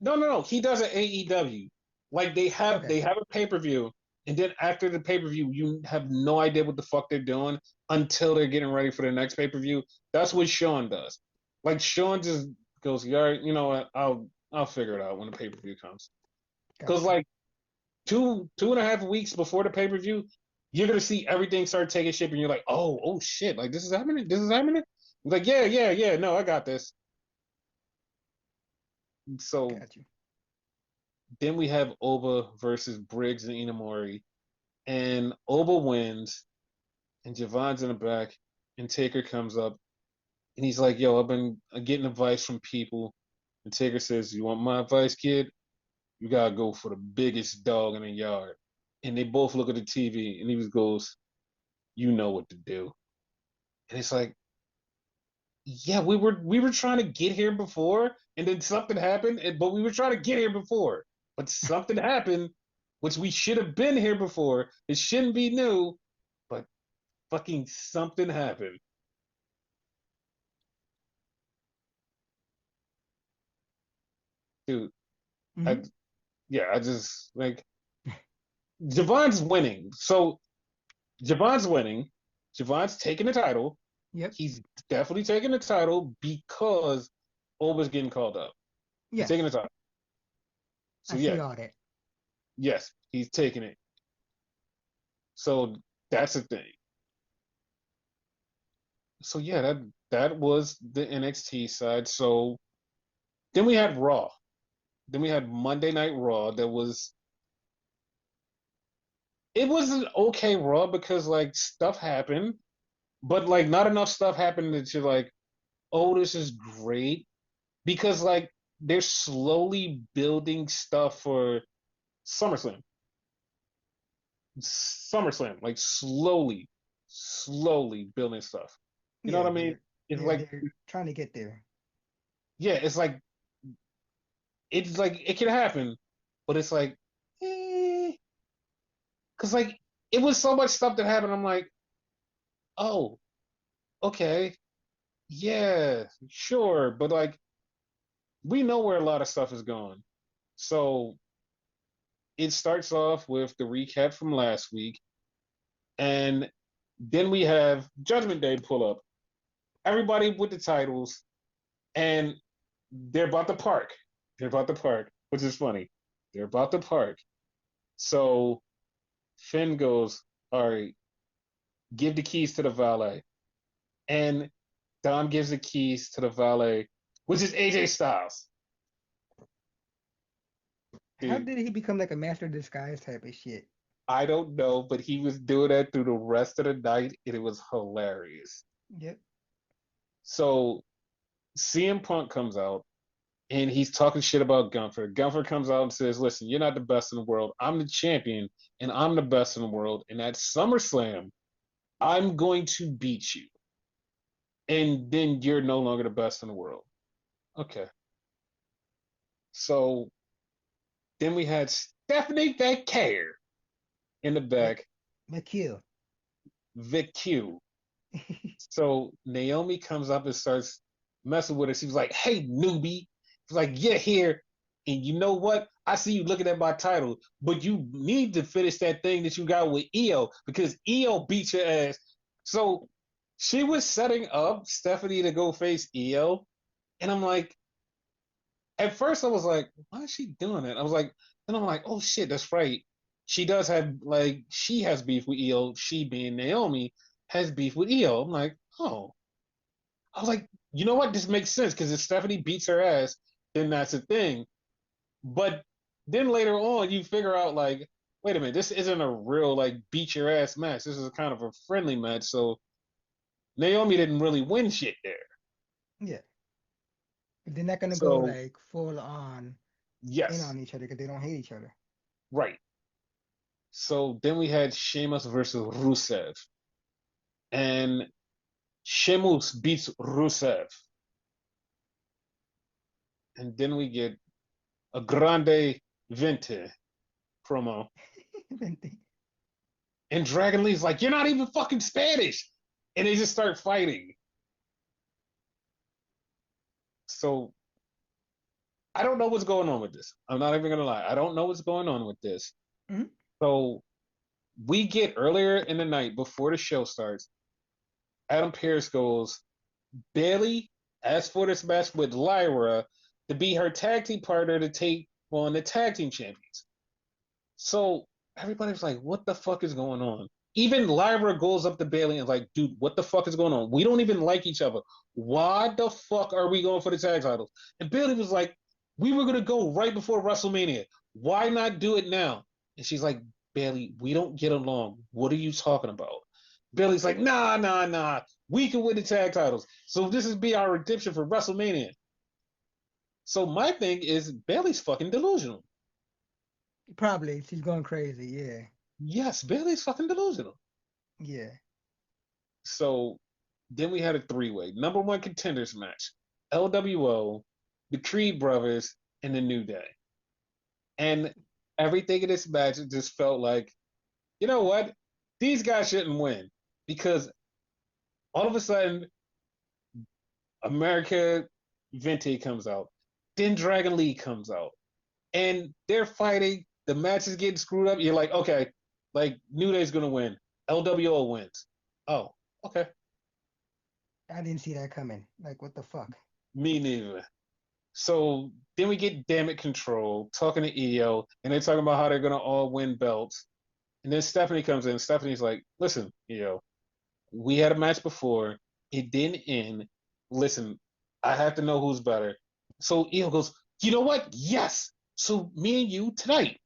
No. He does it AEW. Like they have Okay, they have a pay per view, and then after the pay per view, you have no idea what the fuck they're doing until they're getting ready for the next pay per view. That's what Sean does. Like Sean just goes, all right, you know what? I'll figure it out when the pay per view comes. Because gotcha, like two and a half weeks before the pay per view, you're gonna see everything start taking shape, and you're like, oh shit, like this is happening. This is happening. Like yeah. No, I got this. So got you. then we have Oba versus Briggs and Inamori, and Oba wins, and Javon's in the back, and Taker comes up, and he's like, "Yo, I've been getting advice from people," and Taker says, "You want my advice, kid? You gotta go for the biggest dog in the yard." And they both look at the TV, and he just goes, "You know what to do." And it's like, yeah, we were trying to get here before, and then something happened, but we were trying to get here before, but something happened, which we should have been here before. It shouldn't be new, but fucking something happened, dude. Hmm. I Yeah, I just like Javon's winning, so Javon's winning. Javon's taking the title. Yep. He's definitely taking the title because Oba's getting called up. He's taking the Yes, title. I So see yeah, all that. yes, he's taking it. So that's the thing. So yeah, that was the NXT side. So then we had Raw. Then we had Monday Night Raw. It was an okay Raw because like stuff happened, but like not enough stuff happened that you're like, oh, this is great. Because like they're slowly building stuff for SummerSlam. SummerSlam, like slowly building stuff. You know what Yeah, I mean? It's like they're trying to get there. yeah, it's like it can happen, but it's like, because like it was so much stuff that happened. I'm like, oh, okay, yeah, sure, but like we know where a lot of stuff is going. So it starts off with the recap from last week, and then we have Judgment Day pull up. Everybody with the titles, and they're about to park. They're about to park, which is funny. They're about to park. So Finn goes, all right, give the keys to the valet. And Dom gives the keys to the valet, which is AJ Styles. How Dude, did he become like a master of disguise type of shit? I don't know, but he was doing that through the rest of the night, and it was hilarious. Yep. So CM Punk comes out, and he's talking shit about Gunther. Gunther comes out and says, "Listen, you're not the best in the world. I'm the champion, and I'm the best in the world. And at SummerSlam, I'm going to beat you, and then you're no longer the best in the world." Okay. So then we had Stephanie Vaquer in the Mc, back, McHugh. VQ. So Naomi comes up and starts messing with her. She's like, "Hey, newbie." She's like, "You're here. And you know what? I see you looking at my title, but you need to finish that thing that you got with Io because Io beat your ass." So she was setting up Stephanie to go face Io. And I'm like, at first I was like, why is she doing it? I was like, and I'm like, oh shit, that's right. She does have like she has beef with Io. She being Naomi has beef with Io. I'm like, oh. I was like, you know what? This makes sense because if Stephanie beats her ass, then that's a thing. But then later on, you figure out like, wait a minute, this isn't a real like beat your ass match. This is kind of a friendly match. So Naomi didn't really win shit there. Yeah. But they're not gonna go So like full on in yes, on each other because they don't hate each other. right. So then we had Sheamus versus Rusev, and Sheamus beats Rusev, and then we get a Grande Vente promo, and Dragon Lee's like, "You're not even fucking Spanish," and they just start fighting. So I don't know what's going on with this. I'm not even gonna lie. I don't know what's going on with this. Mhm. So we get earlier in the night before the show starts. Adam Pearce goes, Bailey asked for this match with Lyra to be her tag team partner to take on the tag team champions. So everybody was like, what the fuck is going on? Even Lyra goes up to Bailey and like, dude, what the fuck is going on? We don't even like each other. Why the fuck are we going for the tag titles? And Bailey was like, we were gonna go right before WrestleMania. Why not do it now? And she's like, Bailey, we don't get along. What are you talking about? Bailey's like, nah, nah, nah. We can win the tag titles. So this is be our redemption for WrestleMania. So my thing is Bailey's fucking delusional. Probably she's going crazy. Yeah. Yes, Bailey's fucking delusional. Yeah. So then we had a three-way number one contenders match: LWO, the Creed brothers, and the New Day. And everything in this match just felt like, you know what? These guys shouldn't win because all of a sudden America Vente comes out, then Dragon Lee comes out, and they're fighting. The match is getting screwed up. You're like, okay, like New Day's gonna win. LWO wins. Oh, okay. I didn't see that coming. Like what the fuck? Me neither. So then we get Damage Control talking to EO, and they're talking about how they're gonna all win belts. And then Stephanie comes in. Stephanie's like, "Listen, EO, we had a match before. It didn't end. Listen, I have to know who's better." So EO goes, "You know what? Yes. So me and you tonight,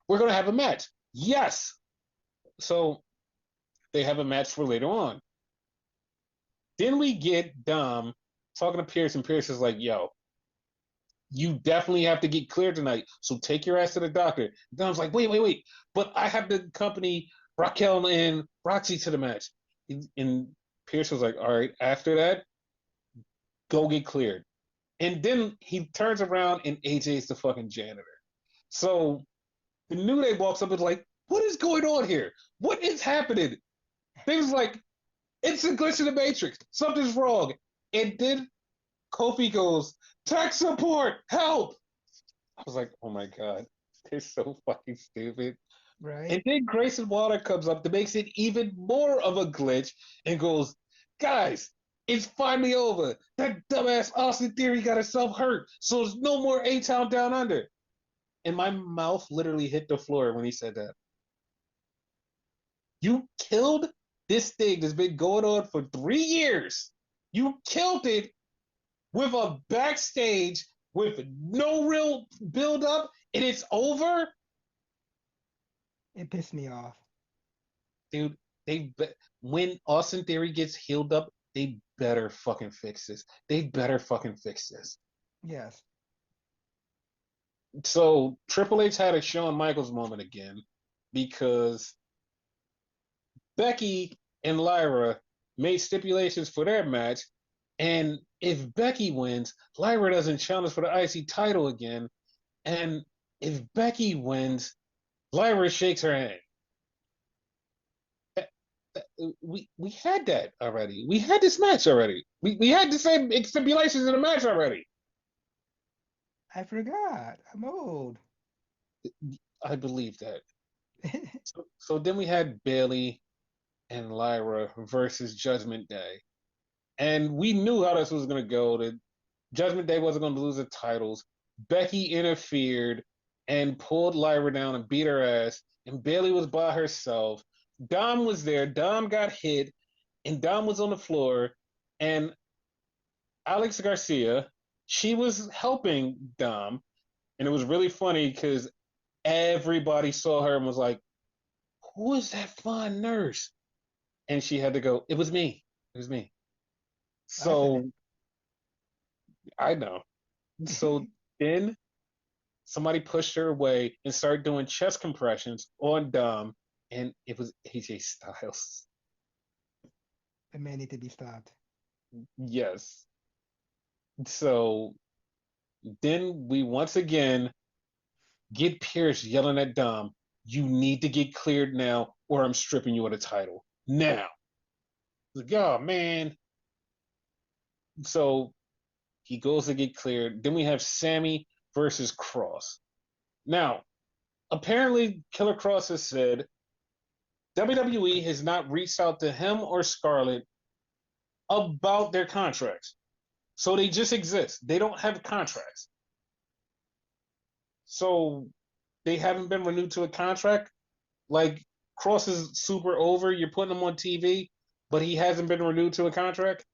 we're gonna have a match. Yes." So they have a match for later on. Then we get Dom talking to Pierce, and Pierce is like, "Yo, you definitely have to get cleared tonight. So take your ass to the doctor." Dom's like, wait, wait, wait. But I have to accompany Raquel and Roxy to the match. And Pierce was like, all right, after that, go get cleared. And then he turns around and AJ's the fucking janitor. So the New Day walks up and is like, what is going on here? What is happening? They was like, it's a glitch in the matrix. Something's wrong. And then Kofi goes, tech support, help. I was like, oh my God, they're so fucking stupid. Right? And then Grayson Waller comes up that makes it even more of a glitch and goes, guys, it's finally over. That dumbass Austin Theory got herself hurt. So there's no more A-Town Down Under. And my mouth literally hit the floor when he said that. You killed this thing that's been going on for 3 years. You killed it with a backstage with no real build up and it's over, It pissed me off. dude. When Austin Theory gets healed up, they better fucking fix this. They better fucking fix this. Yes. So Triple H had a Shawn Michaels moment again because Becky and Lyra made stipulations for their match, and if Becky wins, Lyra doesn't challenge for the IC title again, and if Becky wins, Lyra shakes her hand. We had that already. We had this match already. We had the same stipulations in the match already. I forgot. I'm old. I believe that. So then we had Bayley and Lyra versus Judgment Day. And we knew how this was going to go. That Judgment Day wasn't going to lose the titles. Becky interfered and pulled Lyra down and beat her ass. And Bayley was by herself. Dom was there. Dom got hit, and Dom was on the floor. And Alex Garcia, she was helping Dom. And it was really funny because everybody saw her and was like, "Who is that fine nurse?" And she had to go, "It was me. It was me." I said So I know. So then somebody pushed her away and started doing chest compressions on Dom, and it was AJ Styles. the man need to be stopped. Yes. So then we once again get Pierce yelling at Dom, "You need to get cleared now, or I'm stripping you of the title. Now." Like, oh man. So he goes to get cleared. Then we have Sammy versus Cross. Now, apparently, Killer Cross has said WWE has not reached out to him or Scarlett about their contracts. So they just exist. They don't have contracts. So they haven't been renewed to a contract. Like Cross is super over. You're putting him on TV, but he hasn't been renewed to a contract.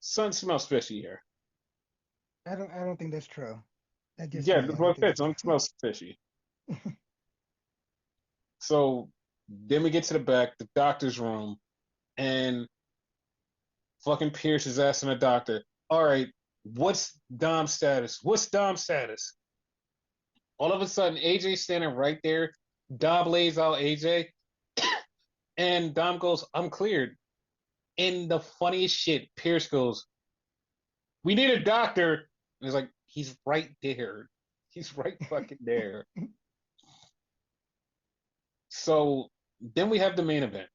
Something smells fishy here. I don't think that's true. That's just Yeah, me. I don't like think that. that's Something true. smells fishy. So then we get to the back, the doctor's room, and fucking Pierce is asking the doctor, "All right, what's Dom's status? What's Dom's status?" All of a sudden, AJ's standing right there. Dom lays out AJ, and Dom goes, "I'm cleared." And the funniest shit, Pierce goes, "We need a doctor." And he's like, "He's right there. He's right fucking there." So then we have the main event.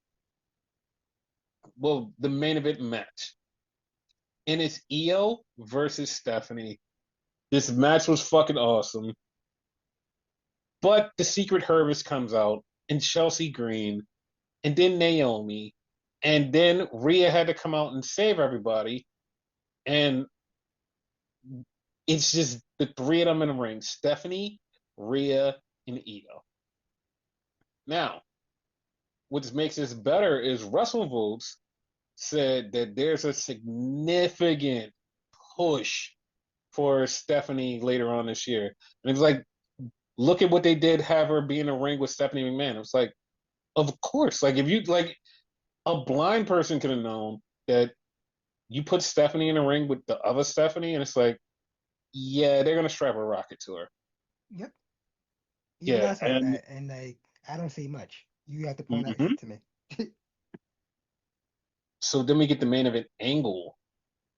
Well, the main event match. And it's Io versus Stephanie. This match was fucking awesome. But the Secret Harvest comes out, and Chelsea Green, and then Naomi, and then Rhea had to come out and save everybody. And it's just the three of them in the ring: Stephanie, Rhea, and Io. Now, what makes this better is Russell Votes said that there's a significant push for Stephanie later on this year. And it's like, look at what they did have her be in a ring with Stephanie McMahon. It's like, of course, like if you like a blind person could have known that you put Stephanie in a ring with the other Stephanie, and it's like, yeah, they're gonna strap a rocket to her. Yep. Even Yeah, I saw and that, and like I don't see much. You have to point out mhm. it to me. So then we get the main event angle,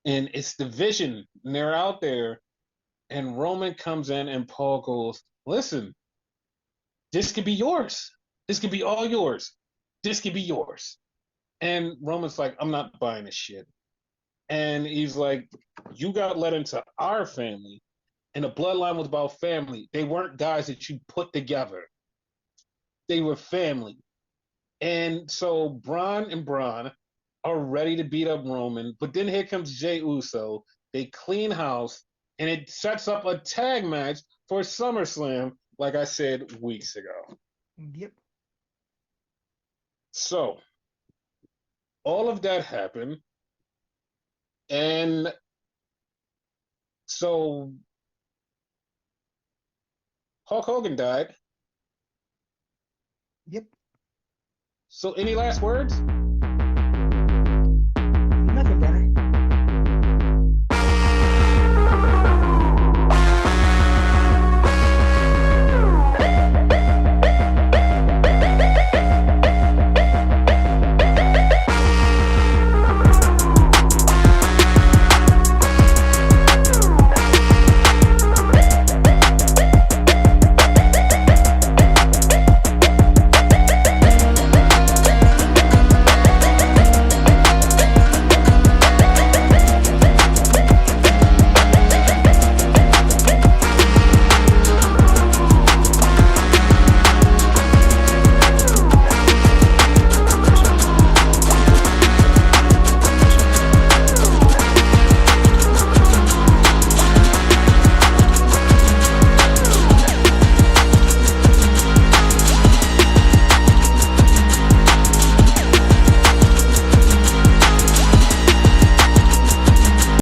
and it's the Vision, and they're out there, and Roman comes in, and Paul goes, "Listen, this could be yours. This could be all yours. This could be yours." And Roman's like, "I'm not buying this shit." And he's like, "You got let into our family, and the bloodline was about family. They weren't guys that you put together. They were family." And so Braun are ready to beat up Roman, but then here comes Jey Uso. They clean house, and it sets up a tag match for SummerSlam, like I said weeks ago. Yep. So all of that happened, and so Hulk Hogan died. Yep. So, any last words?